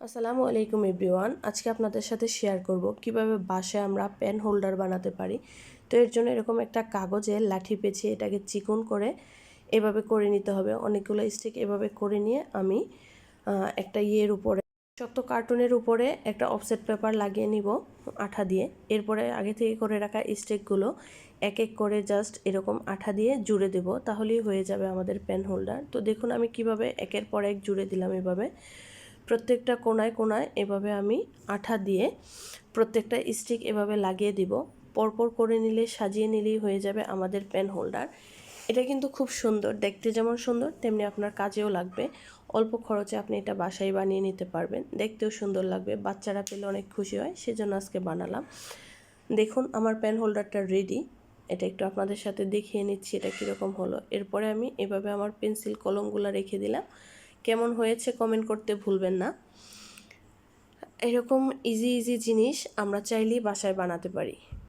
আসসালামু আলাইকুম এভরিওয়ান। আজকে আপনাদের সাথে শেয়ার করব কিভাবে বাসায় আমরা পেন হোল্ডার বানাতে পারি। তো এর জন্য এরকম একটা কাগজে লাঠি পেঁচিয়ে এটাকে চিকন করে এভাবে করে নিতে হবে। অনেকগুলো স্টিক এভাবে করে নিয়ে আমি একটা উপরে শক্ত কার্টুনের উপরে একটা অফসেট পেপার লাগিয়ে নিব আঠা দিয়ে। এরপরে আগে থেকে করে রাখা স্টিকগুলো এক এক করে জাস্ট এরকম আঠা দিয়ে জুড়ে দেব, তাহলেই হয়ে যাবে আমাদের পেন হোল্ডার। তো দেখুন আমি কিভাবে একের পর এক জুড়ে দিলাম। এভাবে প্রত্যেকটা কোণায় কোণায় এভাবে আমি আঠা দিয়ে প্রত্যেকটা স্টিক এভাবে লাগিয়ে দিব। পরপর করে নিলে, সাজিয়ে নিলেই হয়ে যাবে আমাদের পেন হোল্ডার। এটা কিন্তু খুব সুন্দর, দেখতে যেমন সুন্দর তেমনি আপনার কাজেও লাগবে। অল্প খরচে আপনি এটা বাসায় বানিয়ে নিতে পারবেন, দেখতেও সুন্দর লাগবে, বাচ্চারা পেলে অনেক খুশি হয়, সেজন্য আজকে বানালাম। দেখুন আমার পেন হোল্ডারটা রেডি। এটা একটু আপনাদের সাথে দেখিয়ে নিচ্ছি এটা কীরকম হলো। এরপরে আমি এভাবে আমার পেন্সিল কলমগুলো রেখে দিলাম। কেমন হয়েছে কমেন্ট করতে ভুলবেন না। এরকম ইজি জিনিস আমরা চাইলেই বাসায় বানাতে পারি।